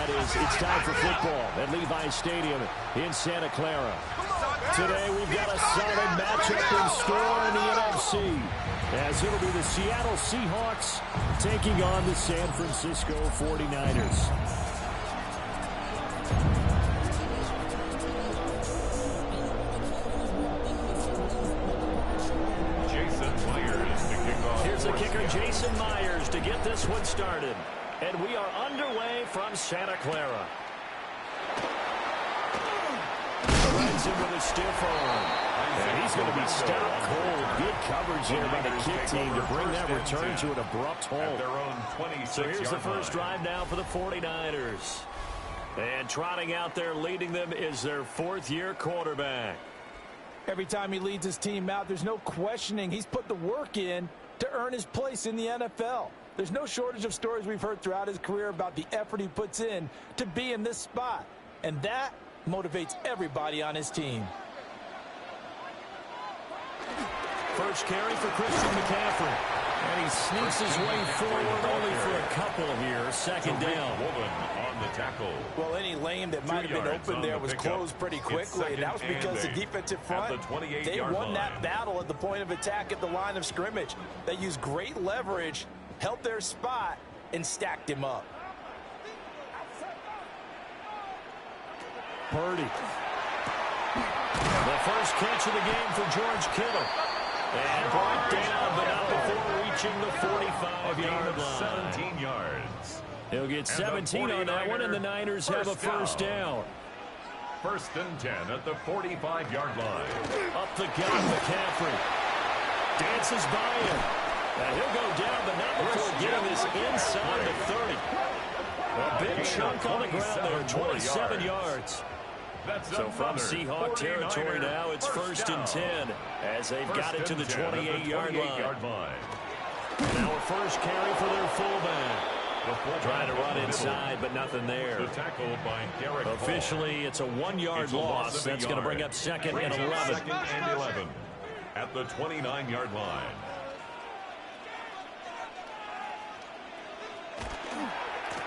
that is it's time for football at Levi's Stadium in Santa Clara. Today we've got a solid matchup in store in the NFC, as it'll be the Seattle Seahawks taking on the San Francisco 49ers. Here's the kicker, Jason Myers, to get this one started. And we are underway from Santa Clara. Runs him with a stiff arm. And he's going to be stopped cold. Good coverage here by the kick team to bring that return to an abrupt halt. So here's the first drive now for the 49ers. And trotting out there leading them is their fourth-year quarterback. Every time he leads his team out, there's no questioning. He's put the work in to earn his place in the NFL. There's no shortage of stories we've heard throughout his career about the effort he puts in to be in this spot. And that motivates everybody on his team. First carry for Christian McCaffrey. And he sneaks his way forward only for a couple here. Second down. On the tackle. Well, any lane that might have been open there was closed pretty quickly. And that was because the defensive front, they won that battle at the point of attack at the line of scrimmage. They used great leverage, held their spot, and stacked him up. Purdy. The first catch of the game for George Kittle. And brought down, but not before reaching the 45-yard line. 17 yards. He'll get 17 on that one, and the Niners have a first down. First and 10 at the 45-yard line. Up the gut, McCaffrey. Dances by him. And he'll go down, but not before getting this inside the 30. A big chunk on the ground there, 27 yards. So from Seahawk territory now, it's first and 10 as they've got it to the 28-yard line. Now a first carry for their fullback. Trying to run inside, but nothing there. Officially, it's a 1-yard loss. That's going to bring up second and 11. Second and 11 at the 29-yard line.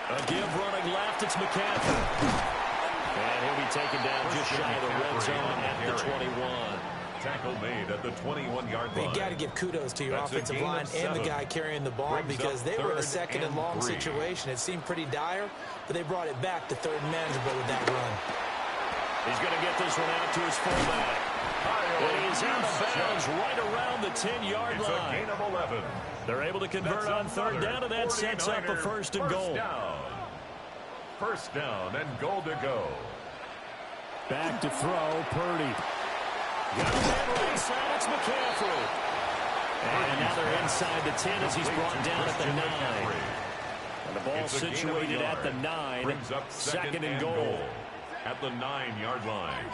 A give running left, it's McCaffrey. And he'll be taken down just shy of the red zone at the 21. Tackle made at the 21-yard line. You got to give kudos to your offensive line and the guy carrying the ball, because they were in a second and long situation. It seemed pretty dire, but they brought it back to third and manageable with that run. He's going to get this one out to his fullback. And he's out of bounds right around the 10-yard line. It's a gain of 11. They're able to convert on third down, and that sets up a first and goal. First down and goal to go. Back to throw, Purdy. Got a man right side, it's McCaffrey. And now they're inside the 10 as he's brought down at the 9. And the ball situated at the 9. Brings up second and goal at the 9-yard line.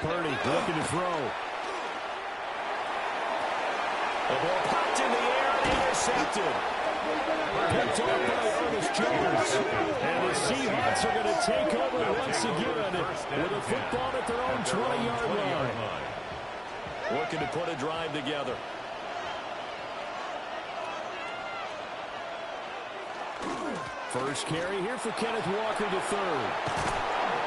Purdy looking to throw. The ball popped in the air and intercepted. Picked up by Ernest Jones. And the Seahawks are going to take over once again with a football at their own 20-yard line. Looking to put a drive together. First carry here for Kenneth Walker to third.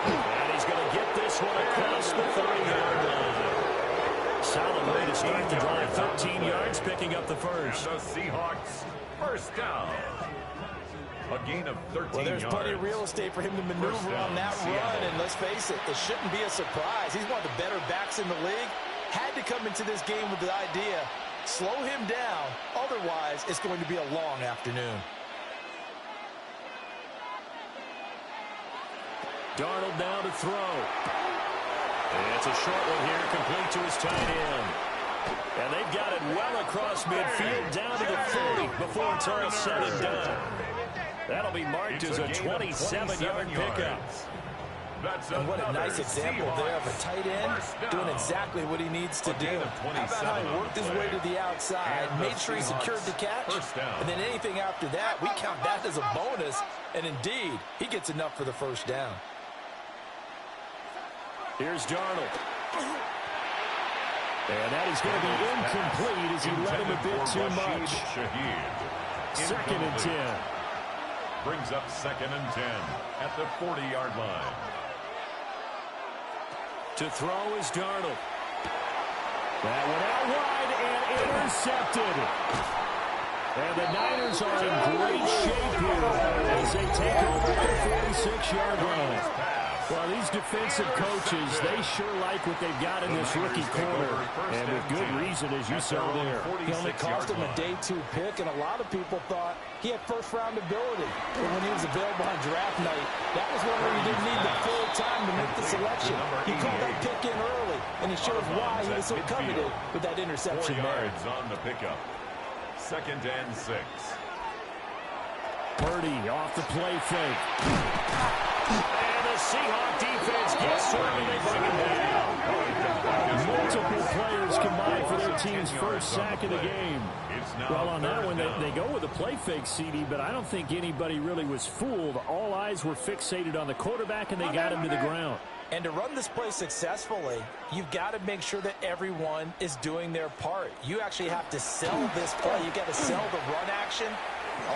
And he's going to get this one across the 30-yard line. Solid way to start the drive. 13 yards, picking up the first. And the Seahawks first down. A gain of 13 Well, there's plenty of real estate for him to maneuver on that run, and let's face it, it shouldn't be a surprise. He's one of the better backs in the league. Had to come into this game with the idea, slow him down, otherwise it's going to be a long afternoon. Darnold now to throw. And it's a short one here, complete to his tight end. And they've got it well across midfield, down to the 30 before it's all said and done. That'll be marked as a 27-yard pickup. And what a nice example there of a tight end doing exactly what he needs to do. How about how he worked his way to the outside, made sure he secured the catch, and then anything after that, we count that as a bonus. And indeed, he gets enough for the first down. Here's Darnold. And that is going to be incomplete as he let him a bit too much. Second and 10. Brings up 2nd and 10 at the 40-yard line. To throw is Darnold. That went out wide and intercepted. And the Niners are in great shape here as they take over at the 46-yard line. Well, these defensive coaches, they sure like what they've got in this rookie corner. And with good reason, as you saw there. He only cost him a day 2 pick, and a lot of people thought he had first-round ability. But when he was available on draft night, that was when he didn't need the full time to make the selection. He called that pick in early, and it shows why he was so coveted with that interception 4 there. yards on the pickup. 2nd and 6. Purdy off the play fake. And the Seahawk defense gets to him and they bring him down. Multiple players combined for their team's first sack of the game. Well, on that one, they go with a play fake, CD, but I don't think anybody really was fooled. All eyes were fixated on the quarterback, and they got him to the ground. And to run this play successfully, you've got to make sure that everyone is doing their part. You actually have to sell this play. You've got to sell the run action.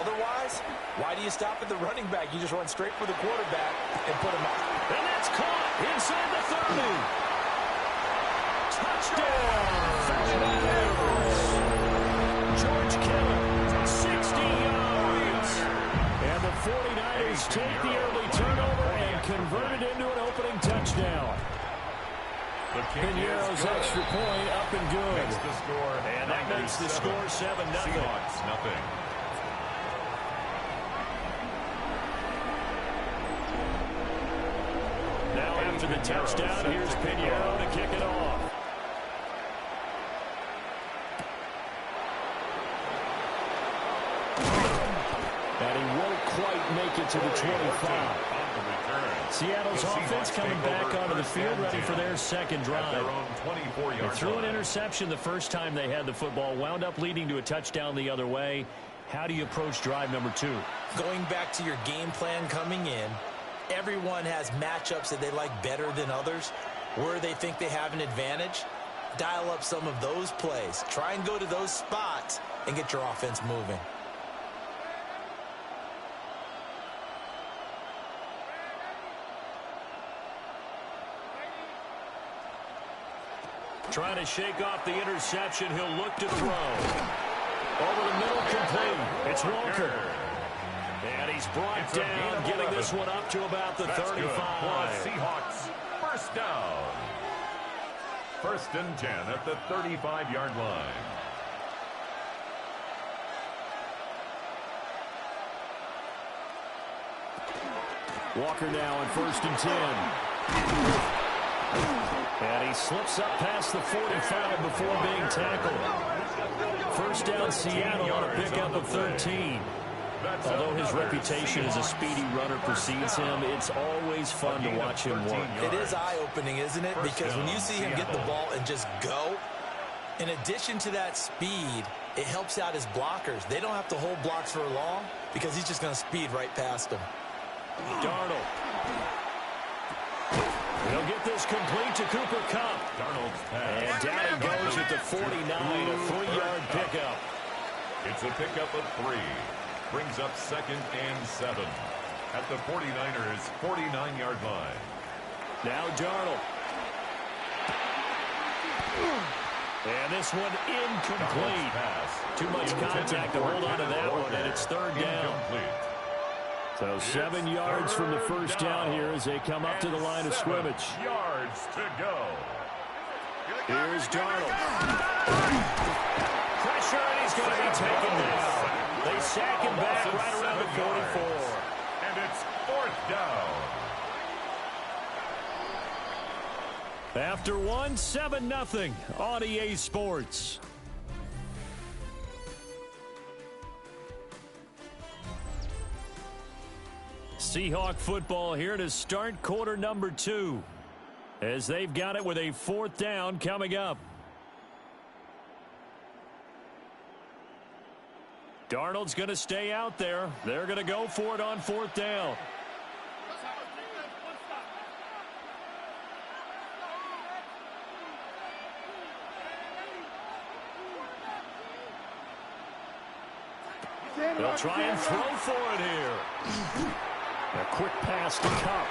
Otherwise, why do you stop at the running back? You just run straight for the quarterback and put him out. And that's caught inside the 30. Touchdown! George Kittle, 60 yards. And the 49ers take the early turnover and convert it into an opening touchdown. Pinero's extra point up and good. And that makes the score 7-0. Seahawks, nothing. Now after the touchdown, here's Pinheiro to kick it off. And he won't quite make it to the 25. Seattle's offense coming back onto the field, ready for their second drive. They threw an interception the first time they had the football, wound up leading to a touchdown the other way. How do you approach drive number 2? Going back to your game plan coming in, everyone has matchups that they like better than others. Where they think they have an advantage, dial up some of those plays. Try and go to those spots and get your offense moving. Trying to shake off the interception. He'll look to throw. Over the middle, complete. It's Walker. And he's brought down, getting this one up to about the 35. Seahawks, first down. 1st and 10 at the 35-yard line. Walker now on 1st and 10. And he slips up past the 45 before being tackled. First down, Seattle on a pickup of 13. Although his reputation as a speedy runner precedes him, it's always fun to watch him work. It is eye-opening, isn't it? Because when you see him get the ball and just go, in addition to that speed, it helps out his blockers. They don't have to hold blocks for long because he's just going to speed right past them. Darnold. He'll get this complete to Cooper Kupp. Darnold's pass. And down he goes at the 49, a 3-yard pickup. It's a pickup of 3. Brings up 2nd and 7 at the 49ers' 49-yard line. Now Darnold. And this one incomplete. Too much contact to hold on to that one, and it's 3rd down. So 7 yards from the first down here as they come up to the line of scrimmage. Yards to go. Here's Darnold. Pressure, and he's going to be taken down. They sack him back right around the 44. And it's 4th down. After one, 7-0 on EA Sports. Seahawk football here to start quarter number 2 as they've got it with a 4th down coming up. Darnold's going to stay out there. They're going to go for it on 4th down. They'll try and throw for it here. A quick pass to Cup.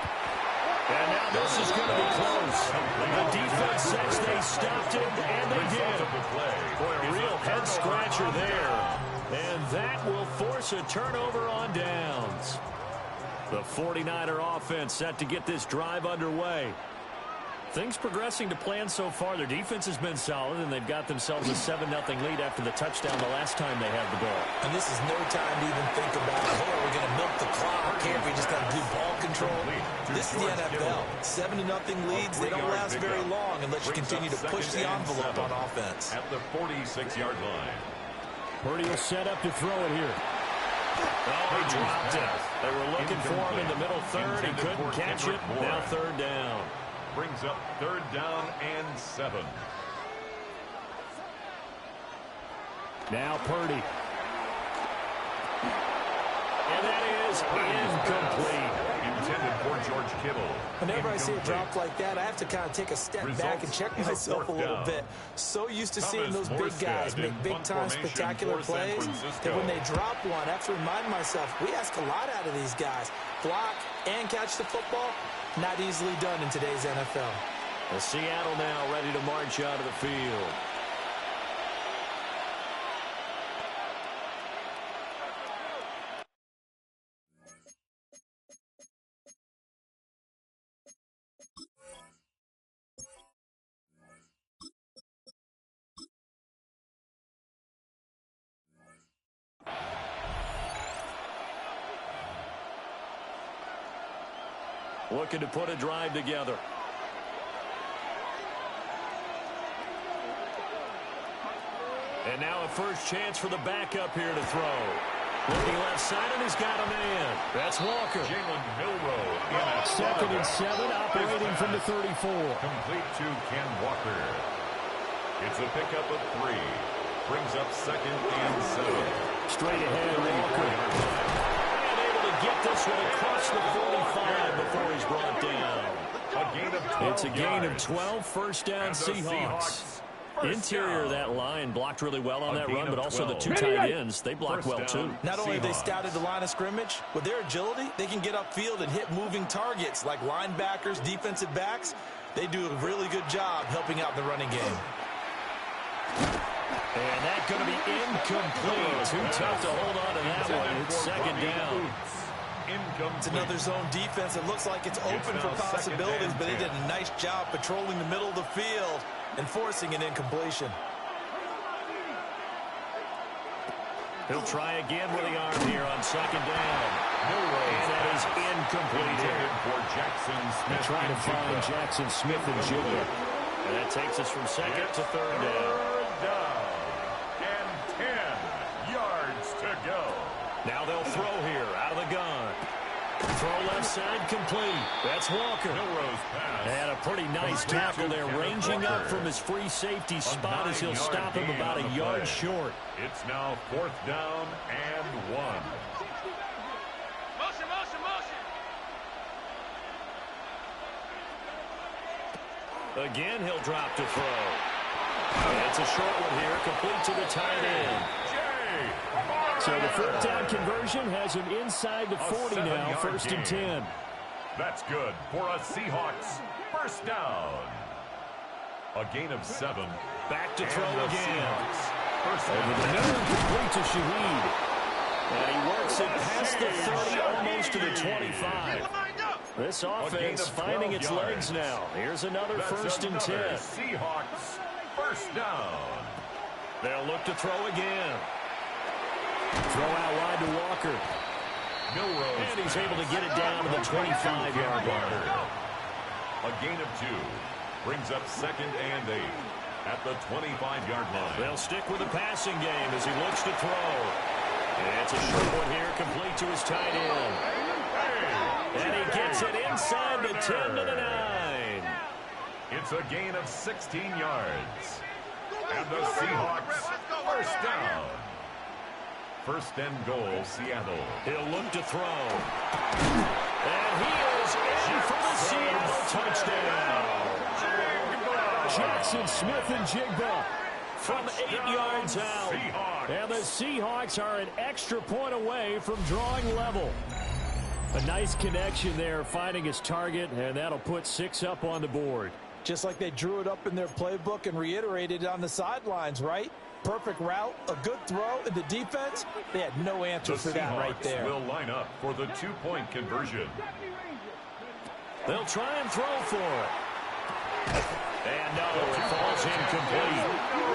And now this is going to be close. The defense says they stopped him, and they did. Boy, a real head-scratcher there. And that will force a turnover on downs. The 49er offense set to get this drive underway. Things progressing to plan so far. Their defense has been solid, and they've got themselves a 7-0 lead after the touchdown the last time they had the ball. And this is no time to even think about, hey, we're going to milk the clock. Can't we just got to do ball control? This is the NFL. 7-0 leads, they don't last very long unless you continue to push the envelope on offense. At the 46-yard line. Purdy will set up to throw it here. Oh, he dropped it. They were looking for him in the middle third. He couldn't catch it. Now third down. Brings up third down and 7. Now Purdy. And that is incomplete. Intended for George Kittle. Whenever I see a drop like that, I have to kind of take a step back and check myself a little bit. So used to seeing those big guys make big-time spectacular plays that when they drop one, I have to remind myself, we ask a lot out of these guys. Block and catch the football, not easily done in today's NFL. Well, Seattle now ready to march out of the field. Looking to put a drive together. And now a first chance for the backup here to throw. Looking left side, and he's got a man. That's Walker. Jalen Milroe. Second and 7, operating from the 34. Complete to Ken Walker. It's a pickup of 3. Brings up second and 7. Straight ahead, Walker. Get this one across the 45 before he's brought down. It's a gain of 12, first down Seahawks. Interior of that line blocked really well on that run, but also the 2 tight ends, they blocked well too. Not only have they scouted the line of scrimmage, with their agility, they can get upfield and hit moving targets like linebackers, defensive backs. They do a really good job helping out the running game. And that's going to be incomplete. Too tough to hold on to that one. It's second down. It's another zone defense. It looks like it's open for possibilities, but they did a nice job patrolling the middle of the field and forcing an incompletion. He'll try again with the arm here on second down. And that is incomplete. For Jackson Smith. Trying to find Jackson Smith and Jigba. And that takes us from second to third down. And 10 yards to go. Now they'll throw here out of the gun. Throw left side complete. That's Walker. And a pretty nice tackle there, ranging up from his free safety spot as he'll stop him about a yard short. It's now fourth down and 1. Motion, motion, motion. Again, he'll drop to throw. And it's a short one here, complete to the tight end. So the fourth down conversion has him inside the 40 now, first and 10. That's good for a Seahawks first down. A gain of 7. Back to throw again. First over the middle, complete to Shaheed. And he works it past the 30, almost to the 25. This offense finding its legs now. Here's another first and 10. Seahawks first down. They'll look to throw again. Throw out wide to Walker. And he's able to get it down to the 25-yard line. A gain of 2. Brings up second and 8 at the 25-yard line. They'll stick with the passing game as he looks to throw. And it's a short one here, complete to his tight end. And he gets it inside the 10 to the 9. It's a gain of 16 yards. And the Seahawks first down. First and goal, Seattle. He'll look to throw. And he is in for the Seattle touchdown. Jackson Smith and Jigba from 8 yards out. And the Seahawks are an extra point away from drawing level. A nice connection there, finding his target, and that'll put 6 up on the board. Just like they drew it up in their playbook and reiterated it on the sidelines, right? Perfect route, a good throw, and the defense, they had no answer for that right there. The Seahawks will line up for the 2-point conversion. They'll try and throw for it. And no, it falls incomplete.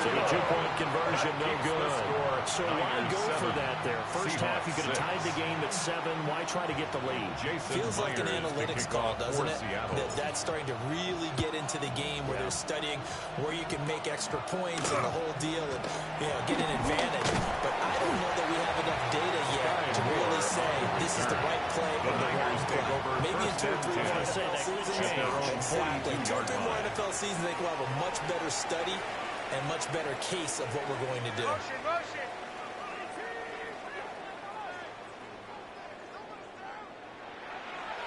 So the 2-point conversion, no good. So why go for that there? First half, you could have tied the game at 7. Why try to get the lead? Feels like an analytics call, doesn't it? That's starting to really get into the game where they're studying where you can make extra points and the whole deal and get an advantage. But I don't know that we have enough data yet to really say this is the right play or the wrong play. Maybe in 2 or 3 more NFL seasons. Exactly. 2 or 3 more NFL seasons, I think we'll have a much better study and much better case of what we're going to do.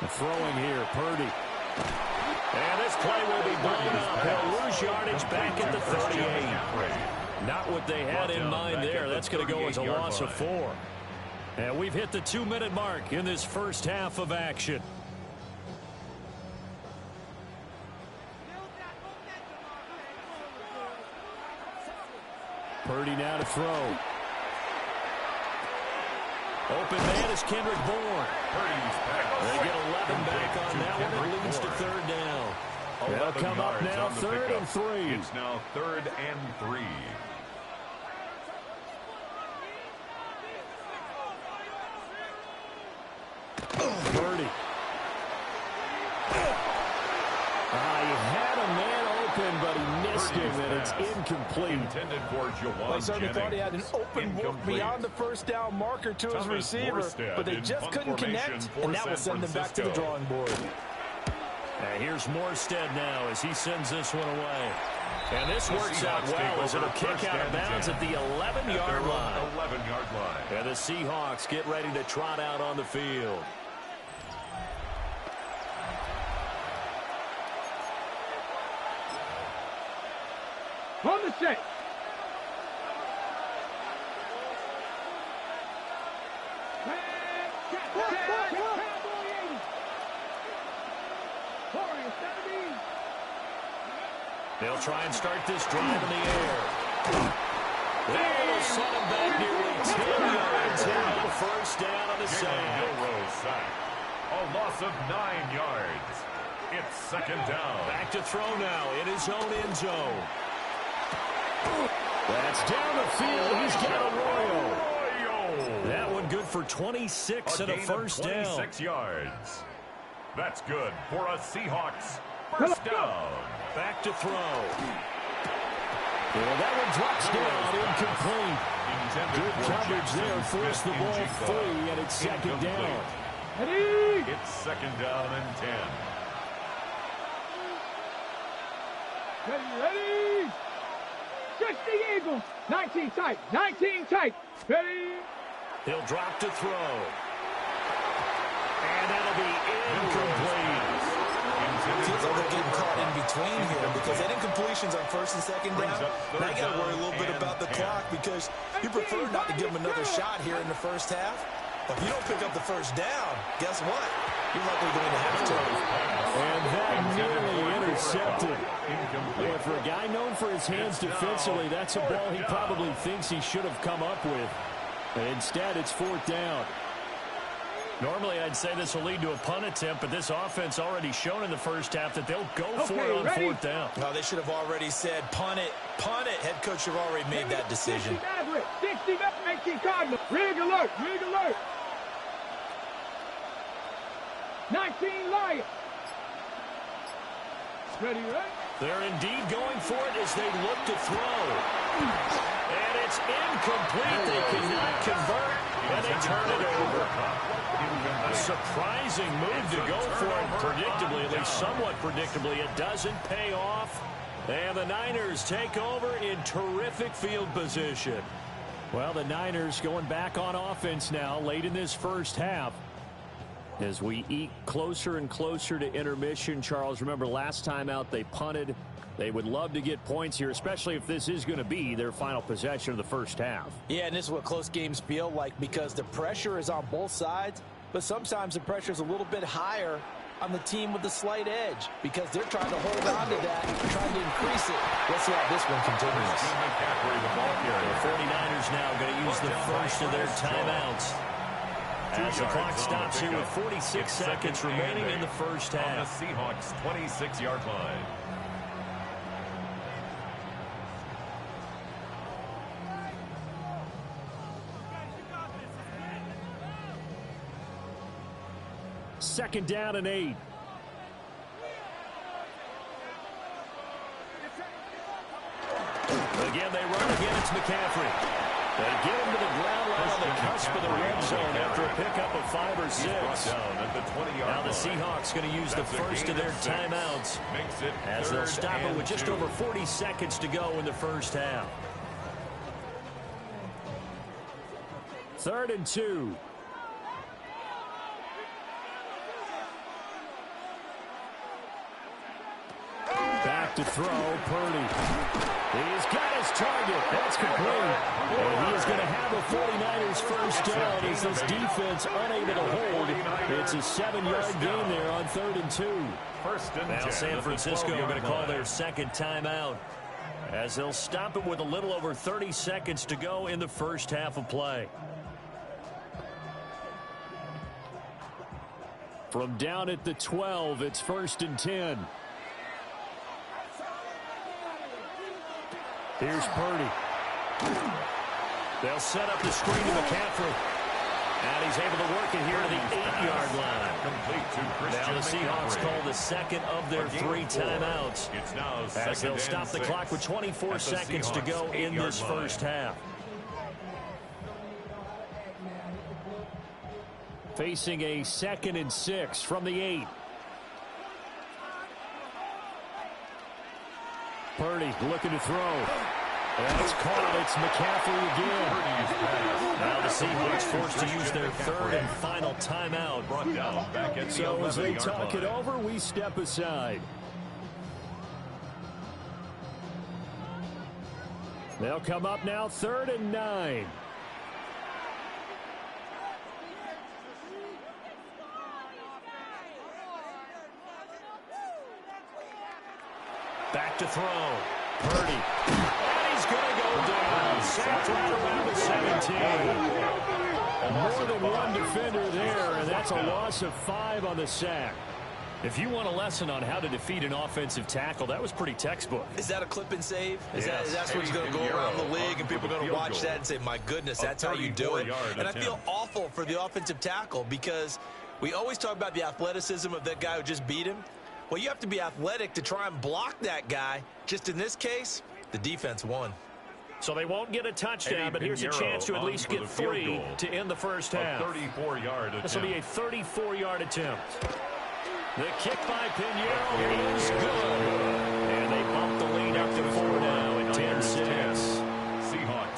Throwing here, Purdy. And this play will be blown up. He'll lose yardage back at the 38. Not what they had in mind there. That's going to go as a loss of 4. And we've hit the 2-minute mark in this first half of action. Purdy now to throw. Open man is Kendrick Bourne. They get 11 back on that one. It leads to 3rd down. They'll come up now 3rd and 3. It's now 3rd and 3. Purdy. He had a man open, but he missed him, and it's incomplete. Intended for Jawan I certainly thought he had an open look beyond the first down marker to his receiver, but they just couldn't connect, and that will send them back to the drawing board. Here's Morstead now as he sends this one away. And this works out well as it'll kick out of bounds at the 11-yard line. And the Seahawks get ready to trot out on the field. On the set. They'll try and start this drive in the air. They'll set him back nearly 10 yards out. First down on the sack. A loss of 9 yards. It's 2nd down. Back to throw now in his own end zone. That's down the field. He's got Arroyo. That one good for 26 and a first down. 26 yards. That's good for a Seahawks first down. Back to throw. Well, that one drops down, incomplete. Good coverage there, forced the ball free, and it's 2nd down. It's 2nd down and 10. Ready? Stretch the Eagles. 19 tight. 19 tight. Ready? He'll drop to throw. And that'll be incomplete. Feels like they're getting caught in between here because that incompletion's on 1st and 2nd down. Now you got to worry a little bit about the clock because you prefer not to give them another shot here in the first half. But if you don't pick up the first down, guess what? You're likely going to have to. And that nearly intercepted. Boy, for a guy known for his hands defensively, that's a ball he probably thinks he should have come up with. And instead, it's 4th down. Normally, I'd say this will lead to a punt attempt, but this offense already shown in the first half that they'll go for it on 4th down. No, they should have already said, punt it, punt it. Head coach should have already made that decision. 60 making Cardinal. Rig alert, rig alert. 19 Lions. Ready, right? They're indeed going for it as they look to throw. And it's incomplete. They cannot convert, and they turn it over. A surprising move to go for it predictably, at least somewhat predictably. It doesn't pay off. And the Niners take over in terrific field position. Well, the Niners going back on offense now late in this first half. As we eke closer and closer to intermission, Charles, remember last time out they punted They would love to get points here, especially if this is going to be their final possession of the first half. Yeah, and this is what close games feel like because the pressure is on both sides, but sometimes the pressure is a little bit higher on the team with the slight edge because they're trying to hold on to that, trying to increase it. Let's see how this one continues. The 49ers now going to use the first of their timeouts as the clock stops here with 46 seconds remaining in the first half. On the Seahawks' 26-yard line. Second down and 8. Again, they run again. It's McCaffrey. They get him to the ground line on the cusp of the red zone after a pickup of 5 or 6. Now the Seahawks going to use the first of their timeouts as they'll stop it with just over 40 seconds to go in the first half. 3rd and 2. Back to throw, Purdy. He's got his target. That's complete. And he is going to have a 49ers first down as this defense unable to hold. It's a 7-yard gain there on 3rd and 2. Now San Francisco going to call their second timeout as they'll stop it with a little over 30 seconds to go in the first half of play. From down at the 12, it's 1st and 10. Here's Purdy. They'll set up the screen to McCaffrey. And he's able to work it here to the 8-yard line. Now the Seahawks call the second of their 3 timeouts as they'll stop the clock with 24 seconds to go in this first half. Facing a 2nd and 6 from the 8. Purdy looking to throw. And it's caught. It's McCaffrey again. Now the Seahawks forced to use their 3rd and final timeout. So as they talk it over, we step aside. They'll come up now 3rd and 9. Back to throw. Purdy. And he's going to go down. Sacked right around the 17. More than one defender there, and that's a loss of 5 on the sack. If you want a lesson on how to defeat an offensive tackle, that was pretty textbook. Is that a clip and save? That's what's going to go around the league, and people are going to watch that and say, my goodness, that's how you do it. And I feel awful for the offensive tackle because we always talk about the athleticism of that guy who just beat him. Well, you have to be athletic to try and block that guy. Just in this case, the defense won. So they won't get a touchdown, but here's a chance to at least get 3 to end the first half. This will be a 34-yard attempt. The kick by Pinheiro is good. And they bump the lead up to 4 now at 10-6.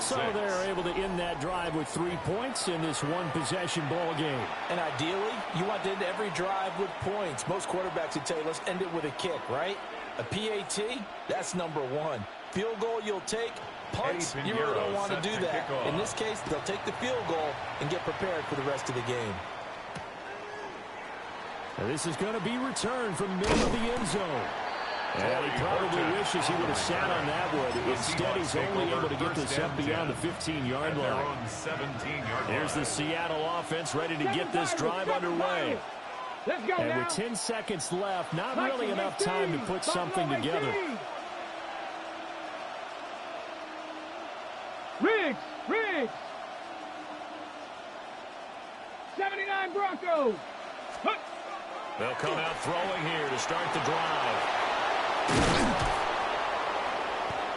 So they're able to end that drive with 3 points in this one-possession ball game. And ideally, you want to end every drive with points. Most quarterbacks would tell you, let's end it with a kick, right? A PAT, that's number 1. Field goal you'll take. Punts, you really don't want to do that. In this case, they'll take the field goal and get prepared for the rest of the game. Now this is going to be returned from the middle of the end zone. And he probably wishes he would have sat on that one. Instead, he's only able to get this up beyond the 15-yard line. Here's the Seattle offense ready to get this drive underway. And with 10 seconds left, not really enough time to put something together. Riggs! 79 Broncos! They'll come out throwing here to start the drive.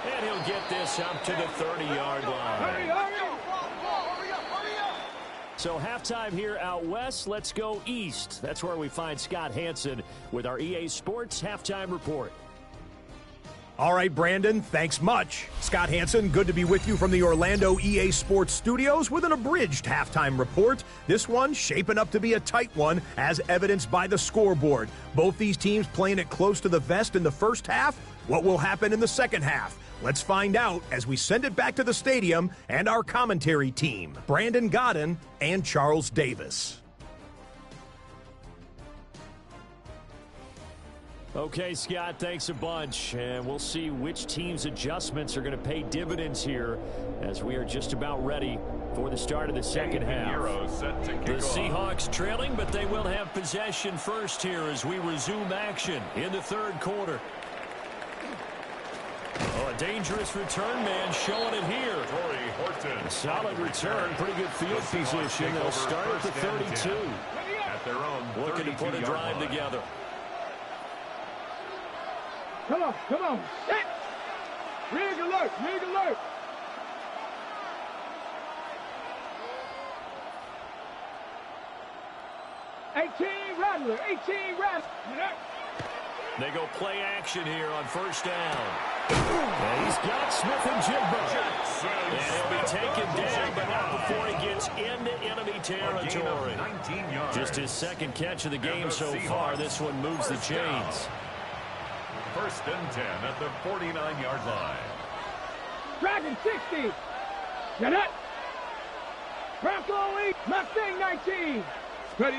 And he'll get this up to the 30-yard line. So halftime here out west. Let's go east. That's where we find Scott Hansen with our EA Sports Halftime Report. All right, Brandon, thanks much. Scott Hansen, good to be with you from the Orlando EA Sports Studios with an abridged halftime report. This one shaping up to be a tight one, as evidenced by the scoreboard. Both these teams playing it close to the vest in the first half. What will happen in the second half? Let's find out as we send it back to the stadium and our commentary team, Brandon Godden and Charles Davis. Okay, Scott, thanks a bunch. And we'll see which team's adjustments are going to pay dividends here as we are just about ready for the start of the second half. The Seahawks trailing, but they will have possession first here as we resume action in the third quarter. Oh, a dangerous return man showing it here. A solid return, pretty good field position. They'll start at the 32. At their own looking to put a drive together. Come on, set! Rig alert, rig alert! Rattler, 18 Rattler. They go play action here on first down. And he's got Smith and Jigba. And he'll be taken down, but not before he gets into enemy territory. Just his second catch of the game so far. This one moves the chains. First and 10 at the 49-yard line. Dragon 60. Get it. Bronco 8. Mustang 19. Ready.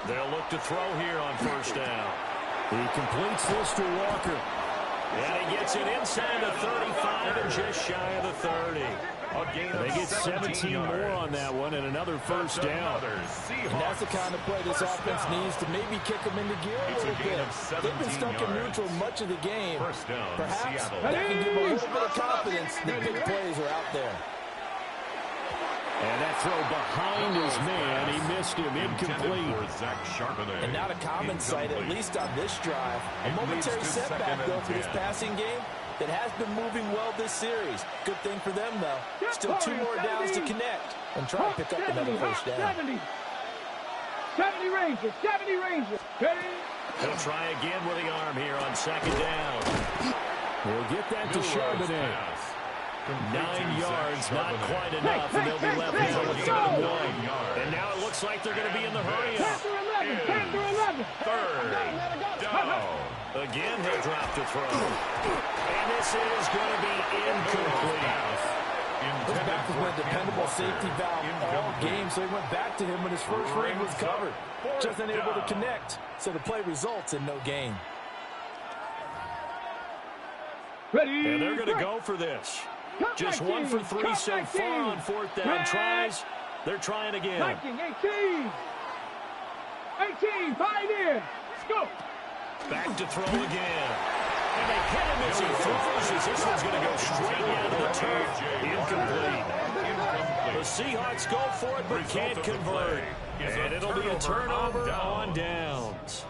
They'll look to throw here on first down. He completes this to Walker. And he gets it inside the 35 and just shy of the 30. They get 17 more on that one and another first down. And that's the kind of play this offense needs to maybe kick them into gear a little bit. They've been stuck in neutral much of the game. Perhaps that can give them a little bit of confidence that big plays are out there. And that throw behind his man, he missed him, incomplete. And not a common sight, at least on this drive. A momentary setback, though, for this passing game that has been moving well this series. Good thing for them, though. Still 2 more downs to connect and try to pick up another first down. 70 Rangers, 70 Rangers. He'll try again with the arm here on second down. We'll get that to Charbonnet. 9 yards, not quite enough, and they'll be left now with 3rd and 1. And now it looks like they're going to be in the hurry-up. Third down. Again, he'll drop to throw. And this is going to be incomplete. This back has been a dependable safety valve all game, so he went back to him when his first ring was covered. Just unable to connect, so the play results in no gain. And they're going to go for this. Just 1 for 3 so far on 4th down tries. They're trying again. 18. 18, Pioneer. Go. Back to throw again. And they hit him as he throws as this one's going to go straight out of the turf. Incomplete. The Seahawks go for it but can't convert. And it'll be a turnover on downs.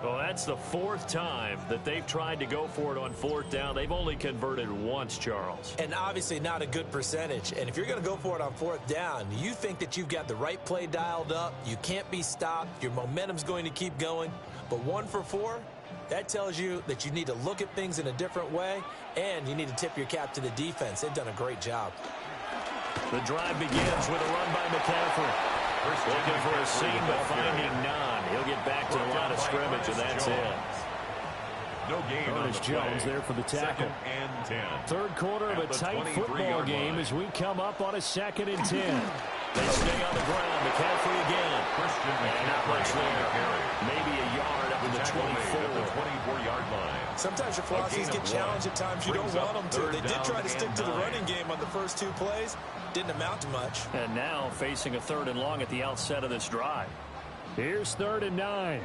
Well, that's the 4th time that they've tried to go for it on 4th down. They've only converted once, Charles. And obviously not a good percentage. And if you're going to go for it on 4th down, you think that you've got the right play dialed up. You can't be stopped. Your momentum's going to keep going. But 1 for 4, that tells you that you need to look at things in a different way, and you need to tip your cap to the defense. They've done a great job. The drive begins with a run by McCaffrey. Looking for a seam, but finding none. He'll get back to the line of scrimmage, and that's it. No gain on Curtis Jones there for the tackle. 3rd quarter of a tight football game as we come up on a 2nd and 10. They stay on the ground. McCaffrey again. And not much there. Maybe a yard up in the 24-yard line. Sometimes your philosophies get challenged at times you don't want them to. They did try to stick to the running game on the first 2 plays. Didn't amount to much. And now facing a 3rd and long at the outset of this drive. Here's 3rd and 9.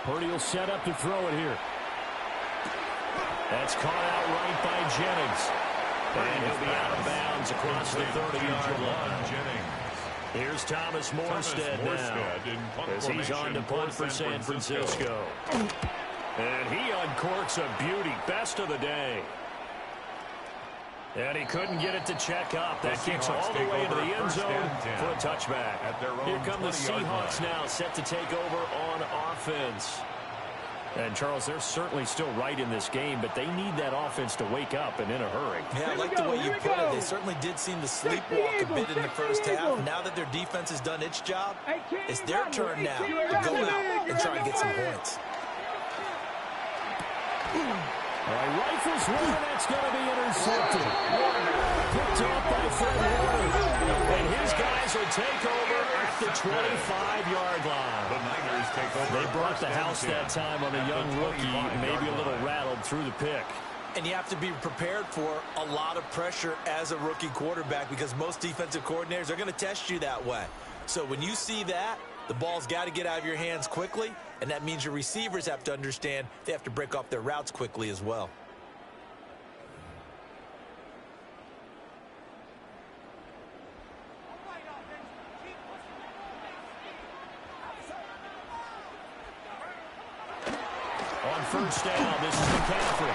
Purdy will set up to throw it here. That's caught out right by Jennings. And he'll be out of bounds across the 30-yard line. Here's Thomas Morstead now as he's on to punt for San Francisco. And he uncorks a beauty. Best of the day. And he couldn't get it to check up. That kicks all the way into the end zone for a touchback. Here come the Seahawks now, set to take over on offense. And, Charles, they're certainly still right in this game, but they need that offense to wake up and in a hurry. Yeah, I like the way you put it. They certainly did seem to sleepwalk a bit in the first half. Now that their defense has done its job, it's their turn now to go out and try and get some points. Rifles one, that's going to be intercepted. Picked off by Fred Warner. And his guys will take over at the 25-yard line. The Niners take over. They brought the house that time on the young rookie, maybe a little rattled through the pick. And you have to be prepared for a lot of pressure as a rookie quarterback because most defensive coordinators are going to test you that way. So when you see that, the ball's got to get out of your hands quickly, and that means your receivers have to understand they have to break off their routes quickly as well. On first down, this is McCaffrey.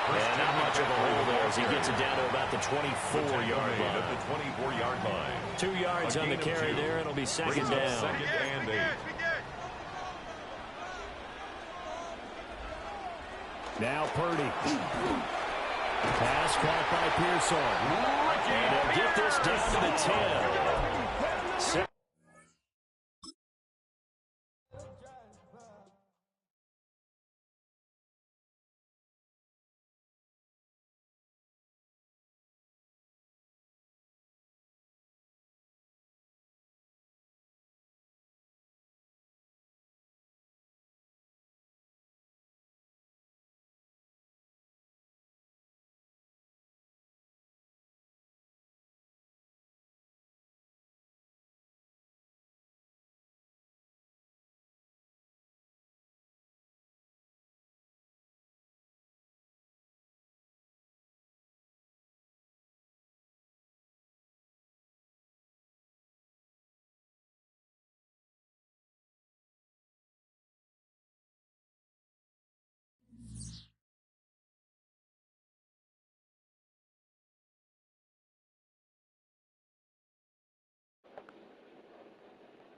And not much of a hole there as he gets it down to about the 24-yard line. At the 24-yard line. 2 yards on the carry there. It'll be second down. Second and 8. Now Purdy. Pass caught by Pearson. And they'll get this down to the 10.